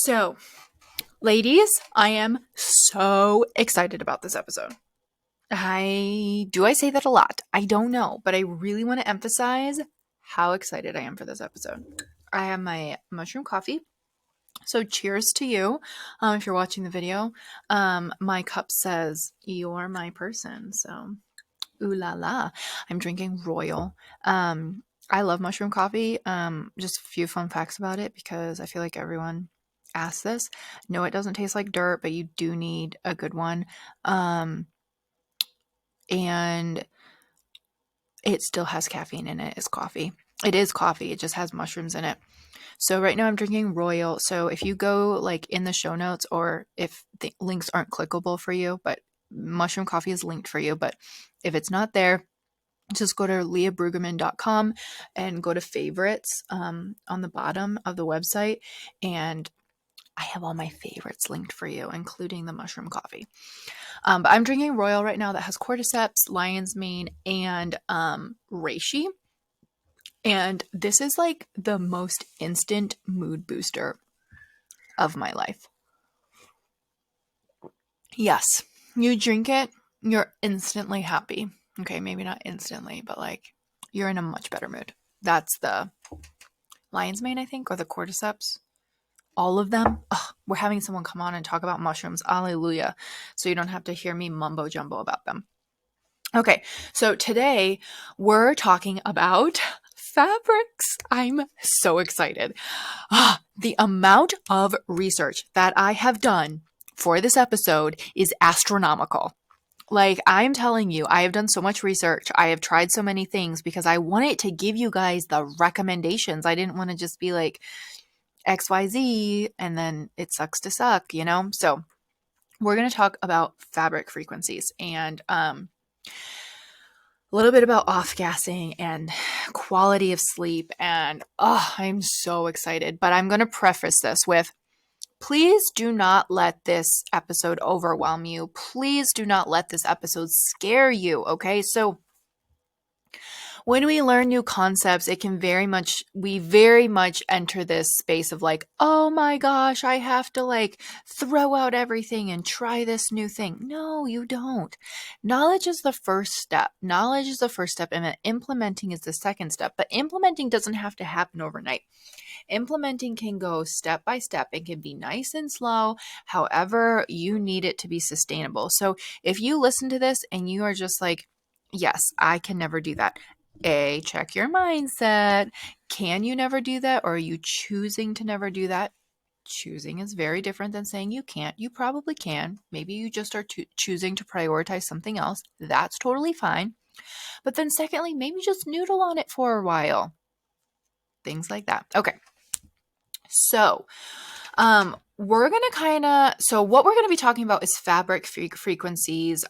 So, ladies, I am so excited about this episode. I say that a lot. I don't know, but I really want to emphasize how excited I am for this episode. I have my mushroom coffee. So cheers to you. If you're watching the video, my cup says you're my person. So ooh la la. I'm drinking Royal. I love mushroom coffee. Just a few fun facts about it because I feel like everyone asks this. No, it doesn't taste like dirt, but you do need a good one. And it still has caffeine in it. It's coffee. It is coffee. It just has mushrooms in it. So right now I'm drinking Royal. So if you go like in the show notes, or if the links aren't clickable for you, but mushroom coffee is linked for you, but if it's not there, just go to leahbrueggemann.com and go to favorites on the bottom of the website, and I have all my favorites linked for you, including the mushroom coffee. But I'm drinking Royal right now that has cordyceps, lion's mane, and reishi. And this is like the most instant mood booster of my life. Yes, you drink it, you're instantly happy. Okay, maybe not instantly, but like you're in a much better mood. That's the lion's mane, I think, or the cordyceps. All of them. Ugh, we're having someone come on and talk about mushrooms. Alleluia. So you don't have to hear me mumbo jumbo about them. Okay, so today we're talking about fabrics. I'm so excited. The amount of research that I have done for this episode is astronomical. Like, I'm telling you, I have done so much research. I have tried so many things because I wanted to give you guys the recommendations. I didn't want to just be like XYZ and then it sucks to suck, you know? So we're going to talk about fabric frequencies and a little bit about off-gassing and quality of sleep. And I'm so excited. But I'm going to preface this with, please do not let this episode overwhelm you. Please do not let this episode scare you, okay? So when we learn new concepts, we very much enter this space of like, oh my gosh, I have to like throw out everything and try this new thing. No, you don't. Knowledge is the first step. Knowledge is the first step, and then implementing is the second step. But implementing doesn't have to happen overnight. Implementing can go step by step. It can be nice and slow, however you need it to be sustainable. So if you listen to this and you are just like, yes, I can never do that. Check your mindset. Can you never do that? Or are you choosing to never do that? Choosing is very different than saying you can't. You probably can. Maybe you just are choosing to prioritize something else. That's totally fine. But then secondly, maybe just noodle on it for a while. Things like that. Okay. So, what we're going to be talking about is fabric frequencies,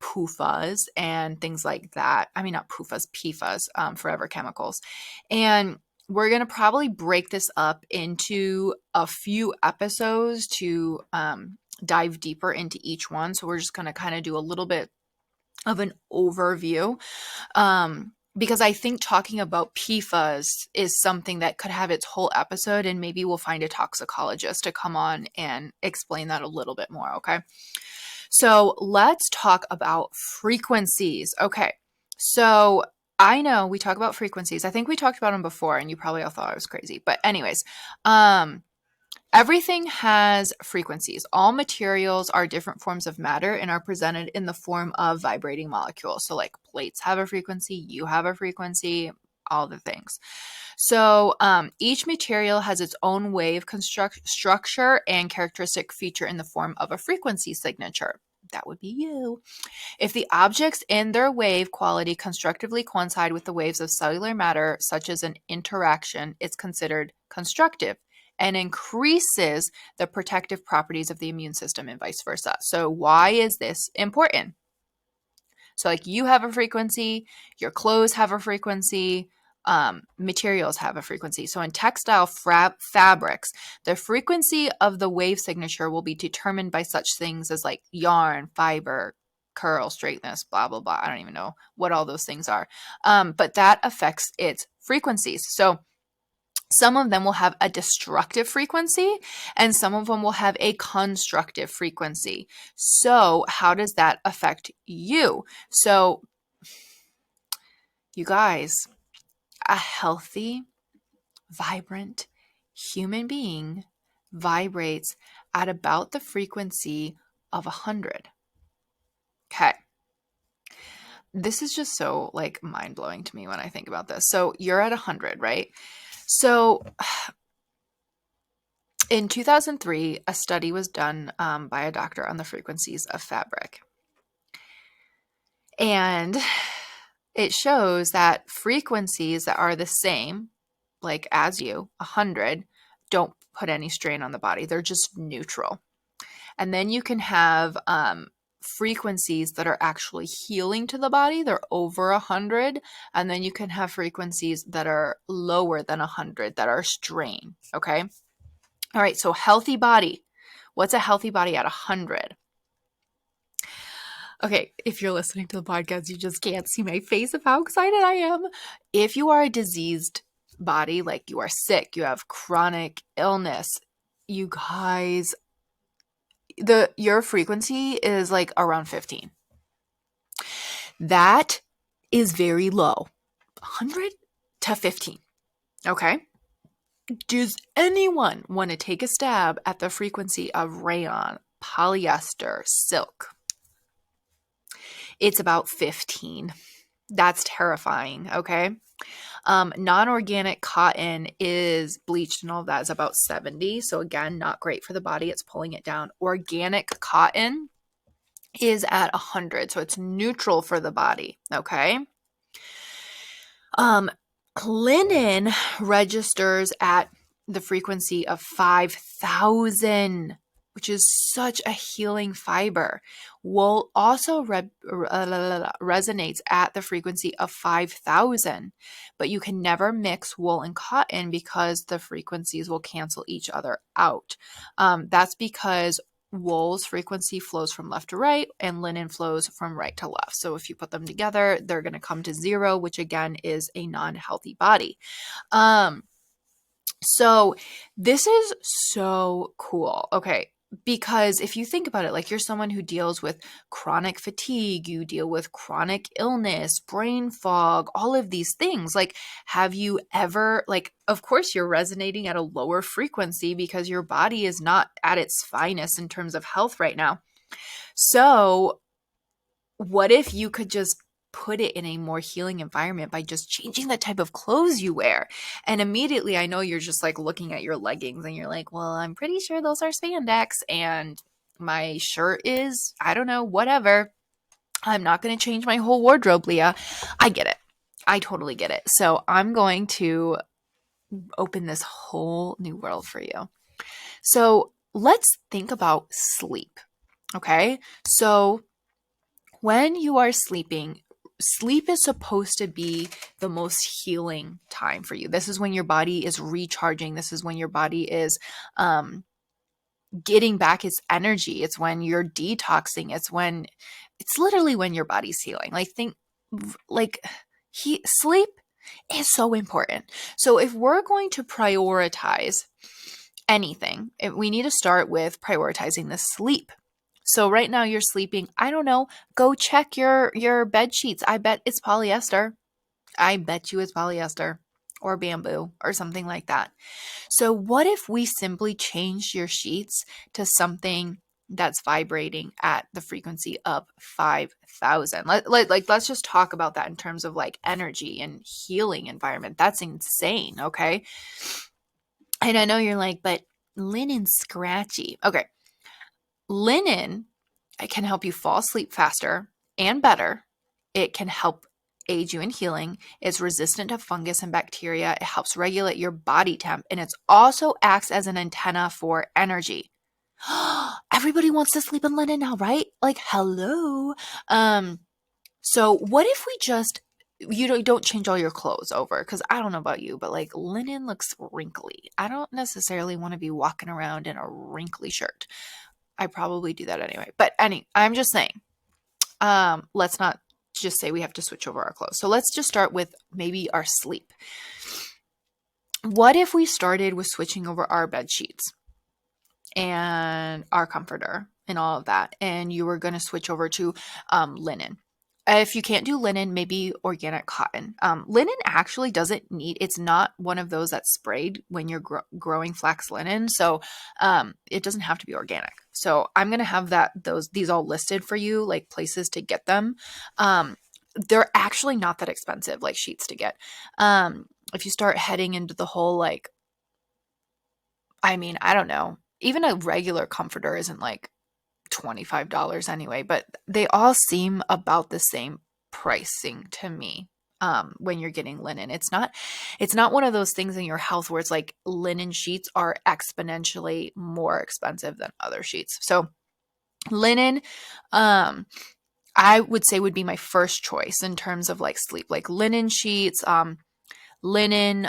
PUFAs and things like that. I mean, not PUFAs, PFAS, forever chemicals. And we're going to probably break this up into a few episodes to dive deeper into each one. So we're just going to kind of do a little bit of an overview. Because I think talking about PFAS is something that could have its whole episode, and maybe we'll find a toxicologist to come on and explain that a little bit more, okay? So let's talk about frequencies. Okay, so I know we talk about frequencies. I think we talked about them before, and you probably all thought I was crazy. But anyways, everything has frequencies. All materials are different forms of matter and are presented in the form of vibrating molecules. So like plates have a frequency, you have a frequency, all the things. So each material has its own wave structure and characteristic feature in the form of a frequency signature. That would be you. If the objects in their wave quality constructively coincide with the waves of cellular matter, such as an interaction, it's considered constructive and increases the protective properties of the immune system and vice versa. So why is this important? So like you have a frequency, your clothes have a frequency, materials have a frequency. So in textile fabrics, the frequency of the wave signature will be determined by such things as like yarn, fiber, curl, straightness, blah, blah, blah. I don't even know what all those things are. But that affects its frequencies. So Some of them will have a destructive frequency and some of them will have a constructive frequency. So how does that affect you? So you guys, a healthy, vibrant human being vibrates at about the frequency of 100. Okay. This is just so like mind-blowing to me when I think about this. So you're at 100, right? So in 2003, a study was done by a doctor on the frequencies of fabric. And it shows that frequencies that are the same, like as you, 100, don't put any strain on the body. They're just neutral. And then you can have frequencies that are actually healing to the body. They're over 100. And then you can have frequencies that are lower than 100 that are strain. Okay. All right. So healthy body. What's a healthy body at 100? Okay. If you're listening to the podcast, you just can't see my face of how excited I am. If you are a diseased body, like you are sick, you have chronic illness, you guys, your frequency is like around 15. That is very low. 100 to 15. Okay. Does anyone want to take a stab at the frequency of rayon, polyester, silk? It's about 15. That's terrifying. Okay. Non-organic cotton is bleached and all that is about 70. So again, not great for the body. It's pulling it down. Organic cotton is at 100. So it's neutral for the body. Okay. Linen registers at the frequency of 5,000, which is such a healing fiber. Wool also resonates at the frequency of 5,000, but you can never mix wool and cotton because the frequencies will cancel each other out. That's because wool's frequency flows from left to right and linen flows from right to left. So if you put them together, they're going to come to 0, which again is a non-healthy body. So this is so cool. Okay. Because if you think about it, like you're someone who deals with chronic fatigue, you deal with chronic illness, brain fog, all of these things. Like, have you ever, like, of course you're resonating at a lower frequency because your body is not at its finest in terms of health right now. So what if you could just put it in a more healing environment by just changing the type of clothes you wear? And immediately, I know you're just like looking at your leggings and you're like, well, I'm pretty sure those are spandex and my shirt is, I don't know, whatever. I'm not going to change my whole wardrobe, Leah. I get it. I totally get it. So I'm going to open this whole new world for you. So let's think about sleep. Okay. So when you are sleeping, sleep is supposed to be the most healing time for you. This is when your body is recharging. This is when your body is getting back its energy. It's when you're detoxing. It's literally when your body's healing. Sleep is so important. So if we're going to prioritize anything, we need to start with prioritizing the sleep. So right now you're sleeping, I don't know, go check your bed sheets. I bet it's polyester. I bet you it's polyester or bamboo or something like that. So what if we simply changed your sheets to something that's vibrating at the frequency of 5,000? Let's just talk about that in terms of like energy and healing environment. That's insane, okay? And I know you're like, but linen's scratchy. Okay. Linen, it can help you fall asleep faster and better. It can help aid you in healing. It's resistant to fungus and bacteria. It helps regulate your body temp, and it also acts as an antenna for energy. Everybody wants to sleep in linen now, right? Like, hello. So what if we just, you don't change all your clothes over? Because I don't know about you, but like linen looks wrinkly. I don't necessarily want to be walking around in a wrinkly shirt. I probably do that anyway. But I'm just saying, let's not just say we have to switch over our clothes. So let's just start with maybe our sleep. What if we started with switching over our bed sheets and our comforter and all of that, and you were going to switch over to linen? If you can't do linen, maybe organic cotton. Linen actually doesn't need, it's not one of those that's sprayed when you're growing flax linen. So it doesn't have to be organic. So I'm going to have these all listed for you, like places to get them. They're actually not that expensive, like sheets to get. If you start heading into the whole, like, I mean, I don't know, even a regular comforter isn't like $25 anyway, but they all seem about the same pricing to me. When you're getting linen, it's not one of those things in your house where it's like linen sheets are exponentially more expensive than other sheets. So linen, I would say would be my first choice in terms of like sleep, like linen sheets, linen,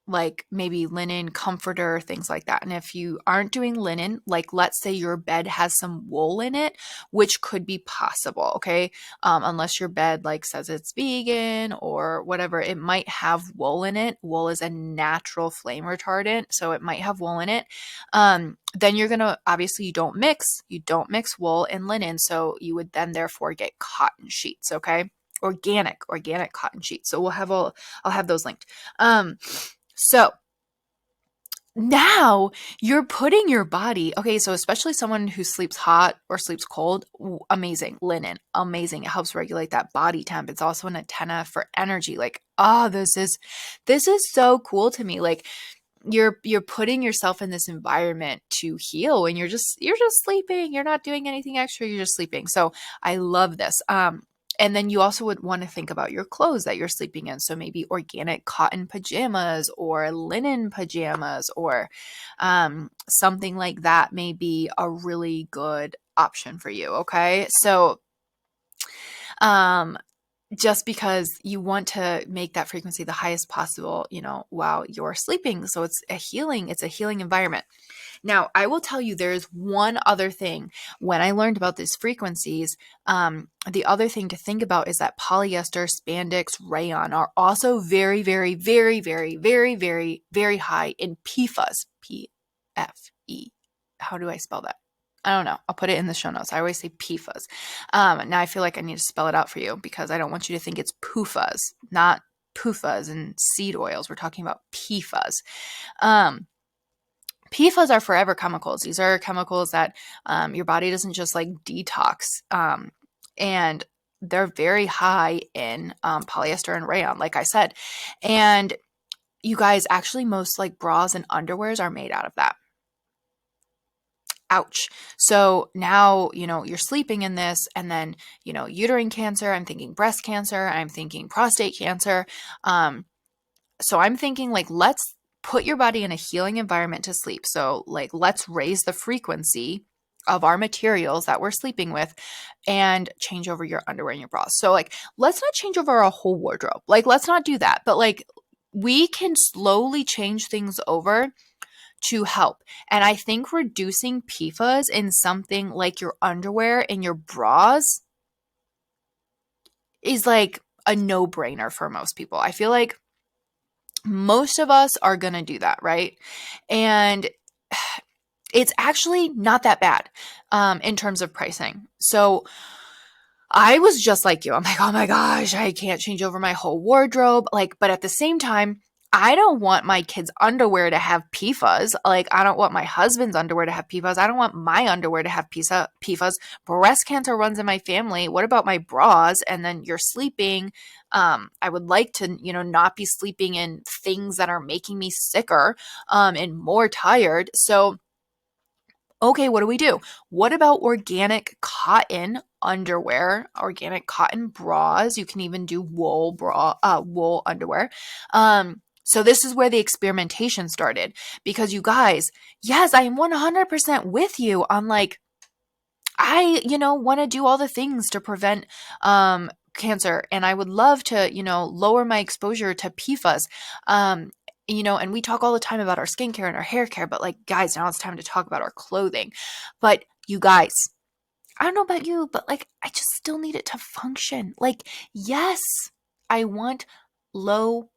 like maybe linen comforter, things like that. And if you aren't doing linen, like let's say your bed has some wool in it, which could be possible, okay? Unless your bed like says it's vegan or whatever, it might have wool in it. Wool is a natural flame retardant, so it might have wool in it. Then you're gonna, obviously you don't mix wool and linen, so you would then therefore get cotton sheets, okay? Organic cotton sheets. So I'll have those linked. So now you're putting your body, okay, so especially someone who sleeps hot or sleeps cold, amazing. Linen, amazing. It helps regulate that body temp. It's also an antenna for energy. Like, oh, this is so cool to me. Like you're putting yourself in this environment to heal, and you're just sleeping. You're not doing anything extra. You're just sleeping. So I love this. And then you also would want to think about your clothes that you're sleeping in. So maybe organic cotton pajamas or linen pajamas or something like that may be a really good option for you. Okay. So um, just because you want to make that frequency the highest possible, while you're sleeping. So it's a healing environment. Now, I will tell you there's one other thing. When I learned about these frequencies, the other thing to think about is that polyester, spandex, rayon are also very, very, very, very, very, very, very high in PFAS. P-F-E. How do I spell that? I don't know. I'll put it in the show notes. I always say PFAS. Now I feel like I need to spell it out for you because I don't want you to think it's PUFAs, not PUFAs and seed oils. We're talking about PFAS. PFAS are forever chemicals. These are chemicals that your body doesn't just like detox. And they're very high in polyester and rayon, like I said. And you guys, actually, most like bras and underwears are made out of that. Ouch. So now, you're sleeping in this, and then, uterine cancer, I'm thinking breast cancer, I'm thinking prostate cancer. So I'm thinking like, let's put your body in a healing environment to sleep. So like, let's raise the frequency of our materials that we're sleeping with and change over your underwear and your bras. So like, let's not change over our whole wardrobe. Like, let's not do that. But like, we can slowly change things over to help. And I think reducing PFAS in something like your underwear and your bras is like a no-brainer for most people. I feel like most of us are going to do that, right? And it's actually not that bad in terms of pricing. So I was just like you. I'm like, oh my gosh, I can't change over my whole wardrobe. Like, but at the same time, I don't want my kids' underwear to have PFAS. Like, I don't want my husband's underwear to have PFAS. I don't want my underwear to have PFAS. Breast cancer runs in my family. What about my bras? And then you're sleeping. I would like to, not be sleeping in things that are making me sicker and more tired. So, okay, what do we do? What about organic cotton underwear, organic cotton bras? You can even do wool underwear. So this is where the experimentation started, because you guys, yes, I am 100% with you on like, I, want to do all the things to prevent cancer, and I would love to, lower my exposure to PFAS. And we talk all the time about our skincare and our hair care, but like, guys, now it's time to talk about our clothing. But you guys, I don't know about you, but like, I just still need it to function. Like, yes, I want low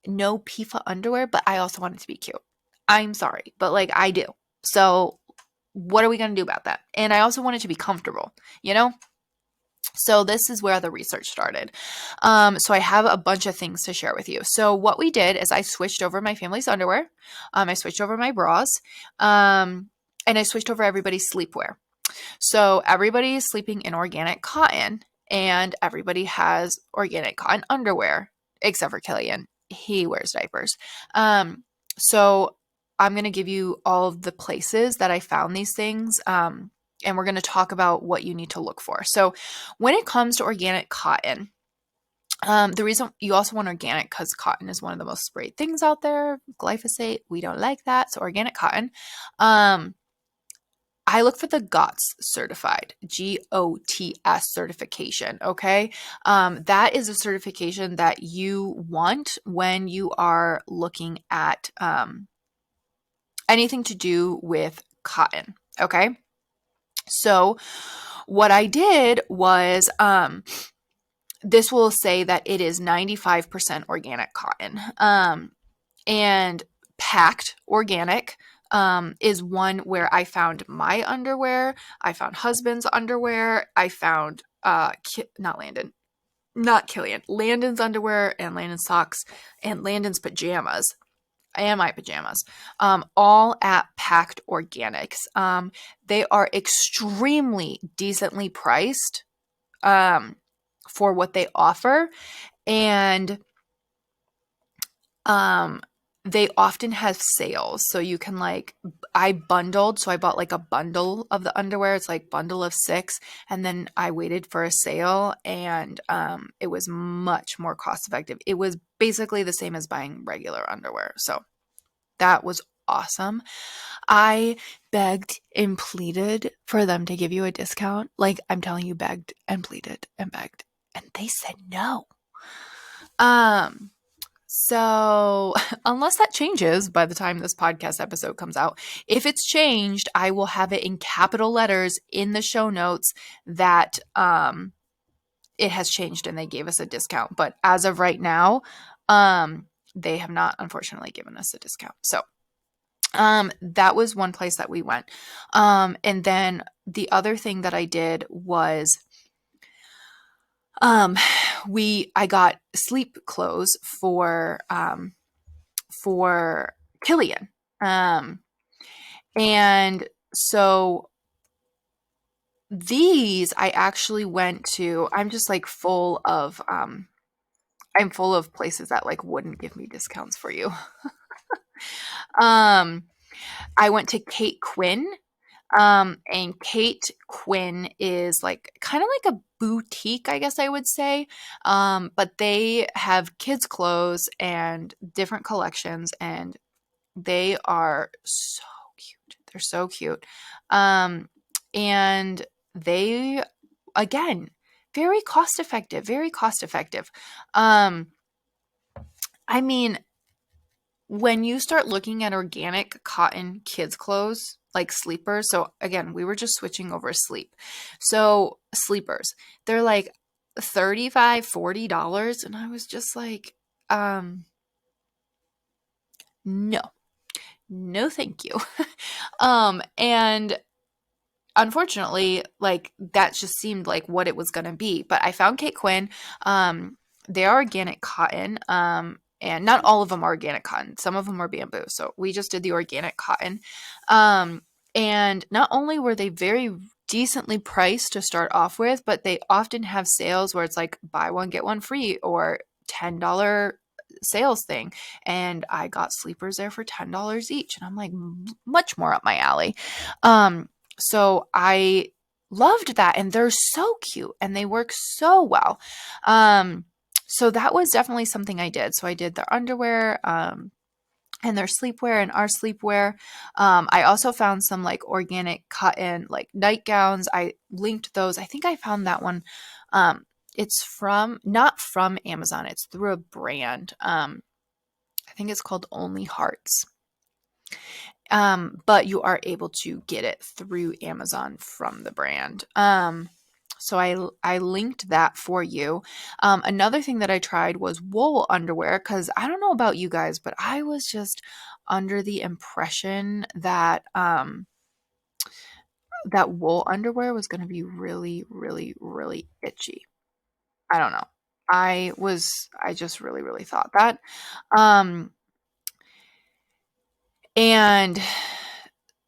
no PIFA underwear, but I also want it to be cute. I'm sorry, but like I do. So what are we going to do about that? And I also want it to be comfortable, you know? So this is where the research started. So I have a bunch of things to share with you. So what we did is I switched over my family's underwear. I switched over my bras. And I switched over everybody's sleepwear. So everybody's sleeping in organic cotton and everybody has organic cotton underwear, except for Killian. He wears diapers. So I'm going to give you all of the places that I found these things. And we're going to talk about what you need to look for. So when it comes to organic cotton, the reason you also want organic because cotton is one of the most sprayed things out there. Glyphosate, we don't like that. So organic cotton. I look for the GOTS certified, GOTS certification, okay? That is a certification that you want when you are looking at anything to do with cotton, okay? So what I did was this will say that it is 95% organic cotton. And packed organic is one where I found my underwear. I found husband's underwear. I found not Killian, Landon's underwear and Landon's socks and Landon's pajamas and my pajamas, all at Packed Organics. They are extremely decently priced for what they offer, and they often have sales. So you can I bundled. So I bought like a bundle of the underwear. It's like bundle of 6. And then I waited for a sale and it was much more cost effective. It was basically the same as buying regular underwear. So that was awesome. I begged and pleaded for them to give you a discount. Like I'm telling you, begged and pleaded and begged. And they said no. So unless that changes by the time this podcast episode comes out, if it's changed, I will have it in capital letters in the show notes that it has changed and they gave us a discount. But as of right now, they have not unfortunately given us a discount. So that was one place that we went. And then the other thing that I did was I got sleep clothes for Killian. And so these I actually went to, I'm just like full of I'm full of places that like wouldn't give me discounts for you. I went to Kate Quinn. And Kate Quinn is like kind of like a boutique, I guess I would say. But they have kids' clothes and different collections, and they are so cute. They're so cute. And they, again, very cost effective, very cost effective. I mean, when you start looking at organic cotton kids clothes, like sleepers, so again, we were just switching over sleep. So sleepers, they're like $35, $40. And I was just like, no, thank you. And unfortunately, like that just seemed like what it was going to be. But I found Kate Quinn. They are organic cotton. And not all of them are organic cotton. Some of them are bamboo. So we just did the organic cotton. And not only were they very decently priced to start off with, but they often have sales where it's like buy one, get one free or $10 sales thing. And I got sleepers there for $10 each. And I'm like, much more up my alley. So I loved that. And they're so cute and they work so well. So that was definitely something I did. So I did their underwear, and their sleepwear and our sleepwear. I also found some like organic cotton, like nightgowns. I linked those. I think I found that one. It's not from Amazon. It's through a brand. I think it's called Only Hearts. But you are able to get it through Amazon from the brand. So I linked that for you. Another thing that I tried was wool underwear, because I don't know about you guys, but I was just under the impression that that wool underwear was going to be really, really, really itchy. I don't know. I just really, really thought that. Um, and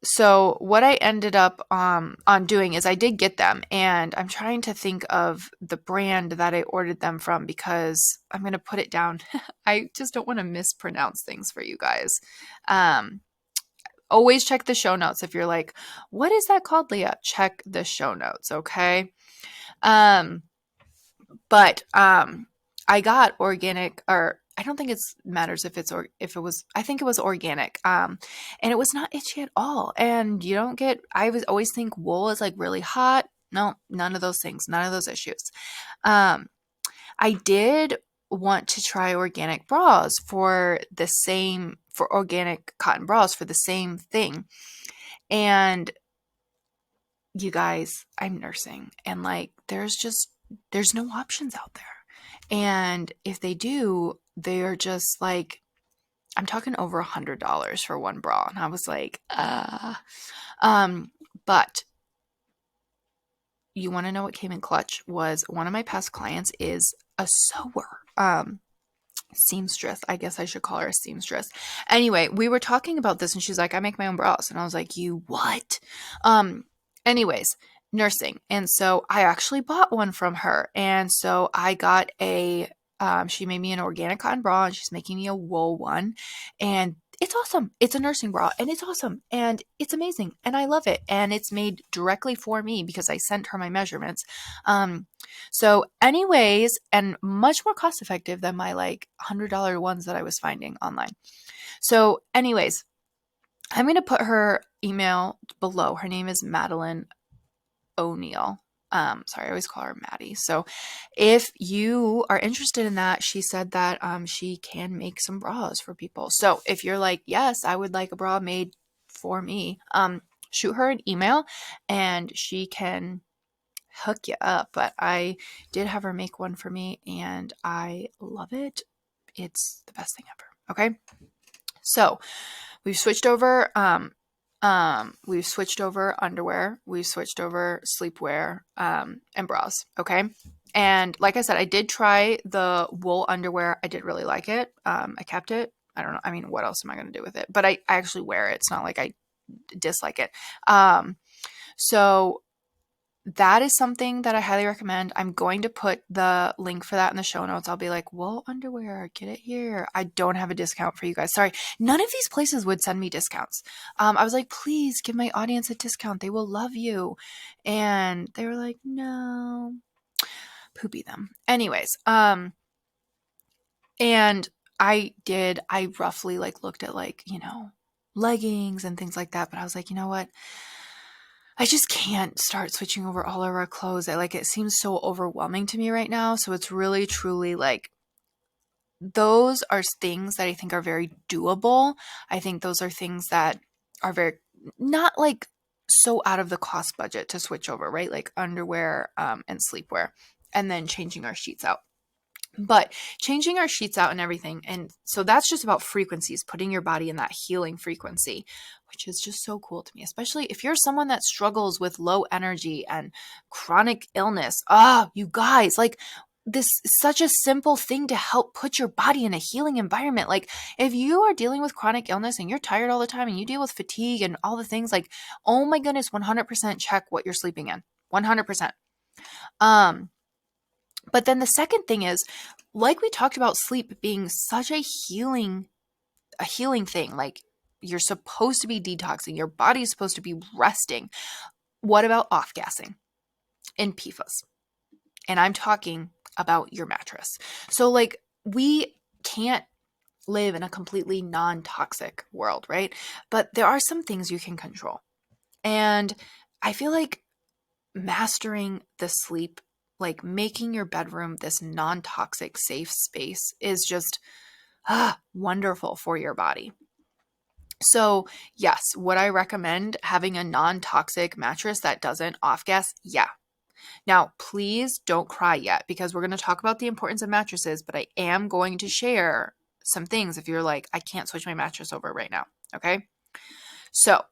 so what I ended up on doing is I did get them, and I'm trying to think of the brand that I ordered them from because I'm going to put it down. I just don't want to mispronounce things for you guys. Um, Always check the show notes if you're like, what is that called, Leah? Check the show notes, okay? Um, but I got organic, or I don't think it matters if it's or if it was. I think it was organic. And it was not itchy at all. And you don't get. I was always think wool is like really hot. No, none of those things. None of those issues. Um, I did want to try organic bras for organic cotton bras for the same thing. And you guys, I'm nursing, and like there's no options out there. And if they do, they're just like, I'm talking over $100 for one bra. And I was like, but you want to know what came in clutch was one of my past clients is a sewer. Seamstress. I guess I should call her a seamstress. Anyway, we were talking about this and she's like, I make my own bras. And I was like, you what? Anyways, nursing. And so I actually bought one from her. And so I got she made me an organic cotton bra and she's making me a wool one. And it's awesome. It's a nursing bra and it's awesome and it's amazing and I love it. And it's made directly for me because I sent her my measurements. So anyways, and much more cost effective than my like $100 ones that I was finding online. So anyways, I'm going to put her email below. Her name is Madeline O'Neill. Sorry, I always call her Maddie. So if you are interested in that, she said that she can make some bras for people. So if you're like, yes, I would like a bra made for me, shoot her an email and she can hook you up. But I did have her make one for me and I love it. It's the best thing ever. Okay. So we've switched over underwear, we've switched over sleepwear, and bras. Okay. And like I said, I did try the wool underwear. I did really like it. I kept it. I don't know. I mean, what else am I going to do with it? But I actually wear it. It's not like I dislike it. So that is something that I highly recommend. I'm going to put the link for that in the show notes. I'll be like, wool underwear, get it here. I don't have a discount for you guys. Sorry. None of these places would send me discounts. I was like, please give my audience a discount. They will love you. And they were like, no, poopy them. Anyways, and I roughly like looked at like, leggings and things like that. But I was like, you know what? I just can't start switching over all of our clothes. It seems so overwhelming to me right now. So it's really, truly like, those are things that I think are very doable. I think those are things that are very, not like so out of the cost budget to switch over, right? Like underwear, and sleepwear, and then changing our sheets out. But changing our sheets out and everything. And so that's just about frequencies, putting your body in that healing frequency, which is just so cool to me, especially if you're someone that struggles with low energy and chronic illness. You guys, like, this is such a simple thing to help put your body in a healing environment. Like, if you are dealing with chronic illness and you're tired all the time and you deal with fatigue and all the things, like, oh my goodness, 100% check what you're sleeping in. 100%. But then the second thing is, like we talked about sleep being such a healing thing. Like, you're supposed to be detoxing. Your body's supposed to be resting. What about off-gassing and PFAS? And I'm talking about your mattress. So like, we can't live in a completely non-toxic world, right? But there are some things you can control. And I feel like mastering the sleep, like making your bedroom this non-toxic safe space, is just wonderful for your body. So yes, would I recommend having a non-toxic mattress that doesn't off-gas? Yeah. Now, please don't cry yet because we're going to talk about the importance of mattresses, but I am going to share some things if you're like, I can't switch my mattress over right now. Okay. So,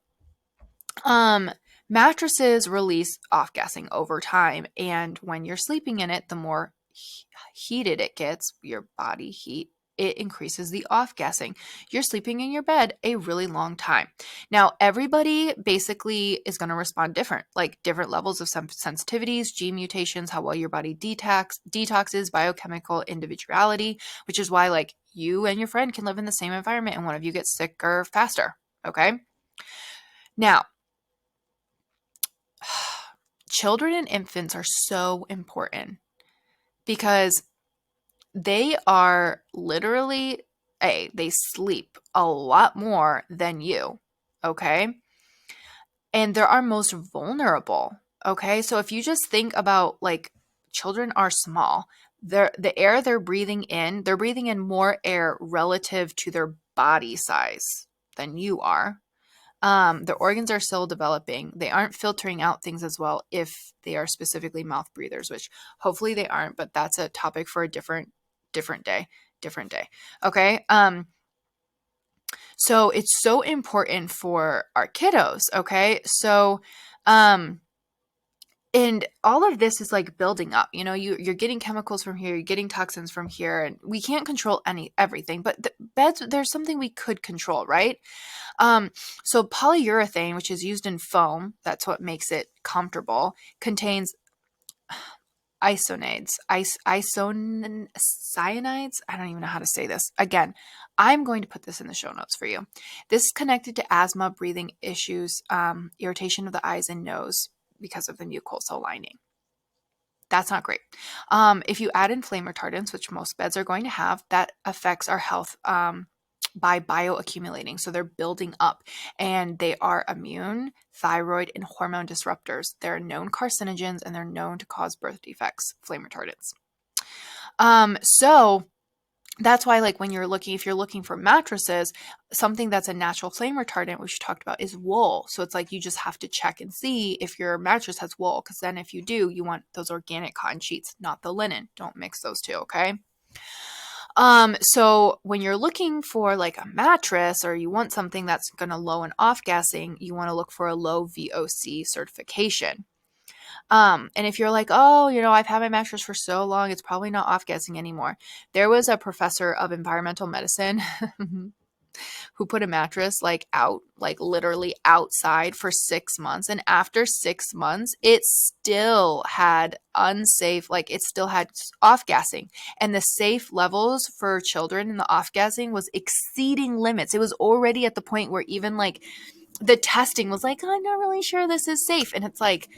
mattresses release off-gassing over time, and when you're sleeping in it, the more heated it gets, your body heat, it increases the off-gassing. You're sleeping in your bed a really long time. Now, everybody basically is going to respond different, like different levels of sensitivities, gene mutations, how well your body detoxes, biochemical individuality, which is why like you and your friend can live in the same environment and one of you gets sicker faster. Okay. Now, children and infants are so important because they are literally, they sleep a lot more than you, okay? And they're our most vulnerable, okay? So if you just think about like children are small, the air they're breathing in more air relative to their body size than you are. Their organs are still developing. They aren't filtering out things as well if they are specifically mouth breathers, which hopefully they aren't, but that's a topic for a different day. Okay. So it's so important for our kiddos. Okay. So, and all of this is like building up, you know, you're getting chemicals from here, you're getting toxins from here, and we can't control everything, but the beds, there's something we could control, right? So polyurethane, which is used in foam, that's what makes it comfortable, contains isocyanates. I don't even know how to say this. Again, I'm going to put this in the show notes for you. This is connected to asthma, breathing issues, irritation of the eyes and nose because of the mucosal lining. That's not great. If you add in flame retardants, which most beds are going to have, that affects our health by bioaccumulating. So they're building up and they are immune, thyroid, and hormone disruptors. They're known carcinogens and they're known to cause birth defects, flame retardants. So that's why, like, if you're looking for mattresses, something that's a natural flame retardant, which we talked about, is wool. So it's like you just have to check and see if your mattress has wool, because then if you do, you want those organic cotton sheets, not the linen. Don't mix those two, okay? So when you're looking for like a mattress or you want something that's going to low in off-gassing, you want to look for a low VOC certification. And if you're like, oh, you know, I've had my mattress for so long, it's probably not off-gassing anymore. There was a professor of environmental medicine who put a mattress like literally outside for 6 months. And after 6 months, it still had it still had off-gassing. And the safe levels for children in the off-gassing was exceeding limits. It was already at the point where even like the testing was like, I'm not really sure this is safe. And it's like,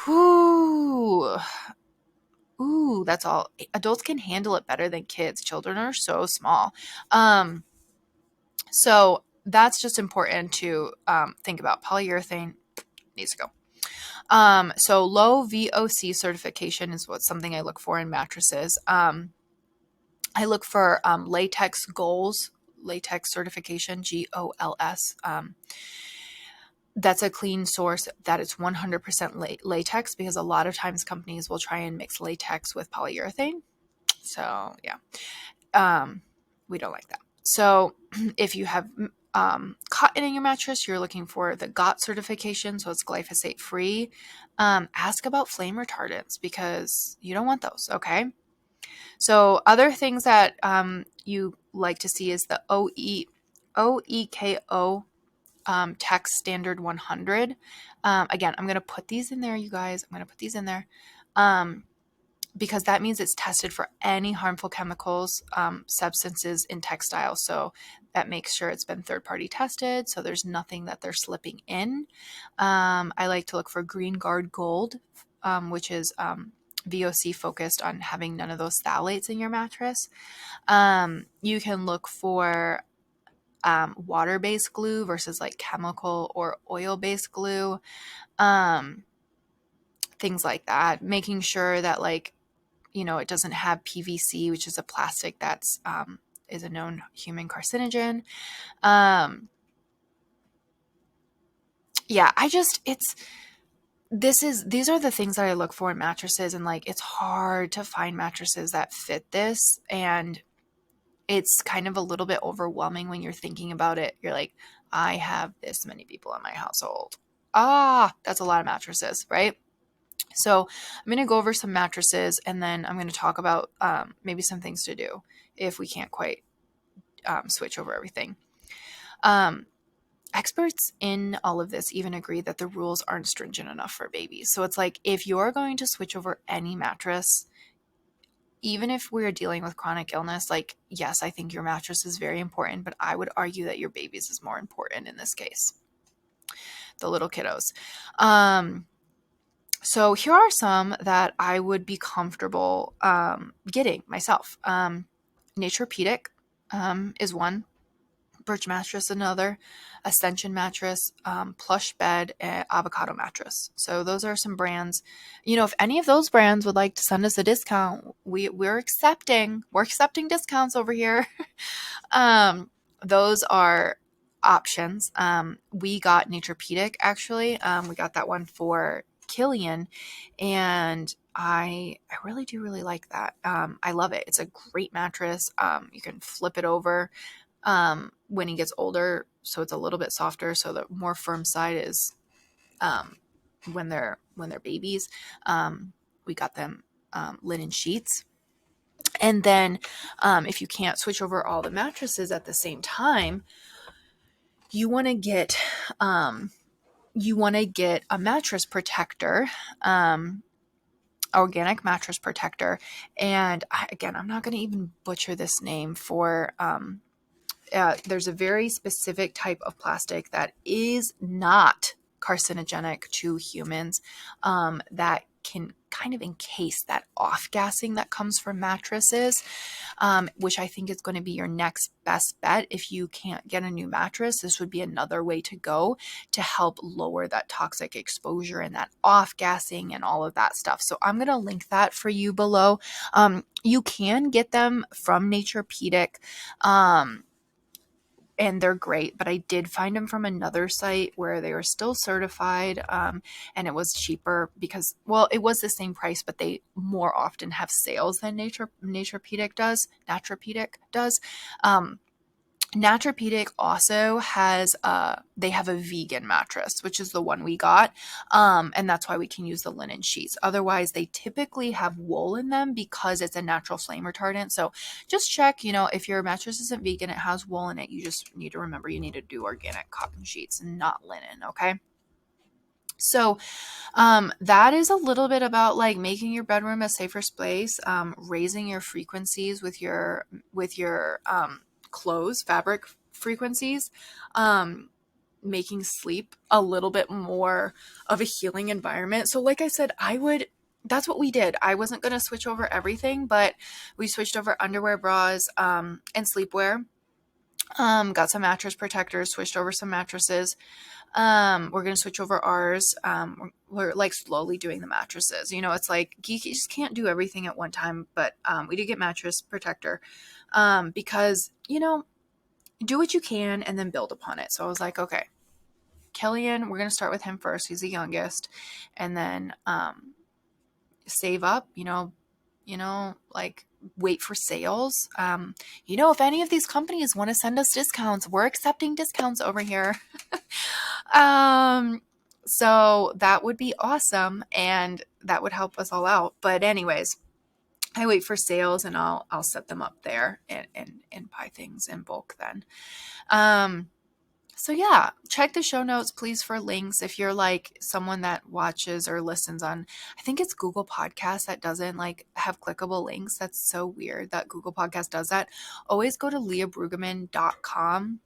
whoo. Ooh, that's all. Adults can handle it better than kids. Children are so small. So that's just important to think about. Polyurethane needs to go. So low VOC certification is something I look for in mattresses. I look for latex GOLS, latex certification, GOLS. That's a clean source that it's 100% latex, because a lot of times companies will try and mix latex with polyurethane. So yeah, we don't like that. So if you have cotton in your mattress, you're looking for the GOT certification, so it's glyphosate free. Ask about flame retardants because you don't want those, okay? So other things that you like to see is the OEKO text standard 100. Again, I'm going to put these in there, you guys. I'm going to put these in there. Because that means it's tested for any harmful chemicals, substances in textiles. So that makes sure it's been third-party tested, so there's nothing that they're slipping in. I like to look for Green Guard Gold, which is VOC focused on having none of those phthalates in your mattress. You can look for water-based glue versus like chemical or oil-based glue, things like that. Making sure that like, you know, it doesn't have PVC, which is a plastic that's is a known human carcinogen. Yeah, these are the things that I look for in mattresses, and like it's hard to find mattresses that fit this, and it's kind of a little bit overwhelming when you're thinking about it. You're like, I have this many people in my household. That's a lot of mattresses, right? So I'm going to go over some mattresses, and then I'm going to talk about maybe some things to do if we can't quite switch over everything. Experts in all of this even agree that the rules aren't stringent enough for babies. So it's like, if you're going to switch over any mattress, even if we're dealing with chronic illness, like, yes, I think your mattress is very important, but I would argue that your baby's is more important in this case, the little kiddos. So here are some that I would be comfortable getting myself. Naturepedic is one. Birch mattress another, Ascension mattress, Plush bed, and Avocado mattress. So those are some brands. If any of those brands would like to send us a discount, we're accepting discounts over here. Those are options. We got Naturepedic actually. We got that one for Killian, and I really do really like that. I love it. It's a great mattress. You can flip it over when he gets older, so it's a little bit softer. So the more firm side is when they're babies. We got them linen sheets. And then if you can't switch over all the mattresses at the same time, you want to get a mattress protector, organic mattress protector. And again, I'm not going to even butcher this name for there's a very specific type of plastic that is not carcinogenic to humans, that can kind of encase that off-gassing that comes from mattresses, which I think is going to be your next best bet. If you can't get a new mattress, this would be another way to go to help lower that toxic exposure and that off-gassing and all of that stuff. So I'm going to link that for you below. You can get them from Naturepedic. And they're great, but I did find them from another site where they were still certified, and it was cheaper because, well, it was the same price, but they more often have sales than Naturepedic does. Naturepedic also has they have a vegan mattress, which is the one we got, and that's why we can use the linen sheets. Otherwise, they typically have wool in them because it's a natural flame retardant. So just check, if your mattress isn't vegan, it has wool in it, you just need to remember you need to do organic cotton sheets and not linen, okay? So that is a little bit about like making your bedroom a safer space, raising your frequencies with your clothes, fabric frequencies, making sleep a little bit more of a healing environment. So like I said, that's what we did. I wasn't going to switch over everything, but we switched over underwear, bras, and sleepwear. Got some mattress protectors, switched over some mattresses. We're going to switch over ours. We're like slowly doing the mattresses. It's like you just can't do everything at one time, but we did get mattress protector because, do what you can and then build upon it. So I was like, okay, Killian, we're going to start with him first. He's the youngest, and then save up, like wait for sales. If any of these companies want to send us discounts, we're accepting discounts over here. So that would be awesome, and that would help us all out. But anyways, I wait for sales and I'll set them up there and buy things in bulk then. So yeah, check the show notes, please, for links. If you're like someone that watches or listens on, I think it's Google Podcasts that doesn't like have clickable links. That's so weird that Google Podcast does that. Always go to leahbrueggemann.com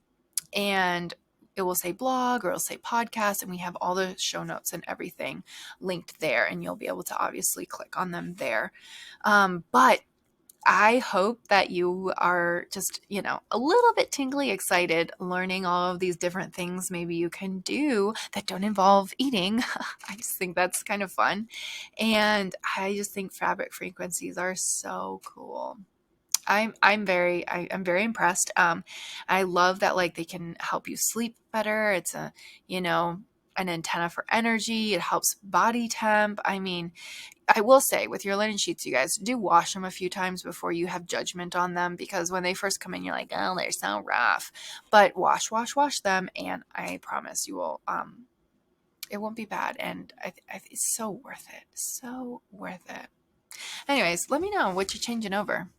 and it will say blog or it'll say podcast, and we have all the show notes and everything linked there, and you'll be able to obviously click on them there. But I hope that you are just, a little bit tingly excited learning all of these different things maybe you can do that don't involve eating. I just think that's kind of fun. And I just think fabric frequencies are so cool. I'm very impressed. I love that like they can help you sleep better. It's a, an antenna for energy. It helps body temp. I mean, I will say with your linen sheets, you guys do wash them a few times before you have judgment on them, because when they first come in, you're like, oh, they're so rough. But wash them, and I promise you will, it won't be bad. And it's so worth it. So worth it. Anyways, let me know what you're changing over.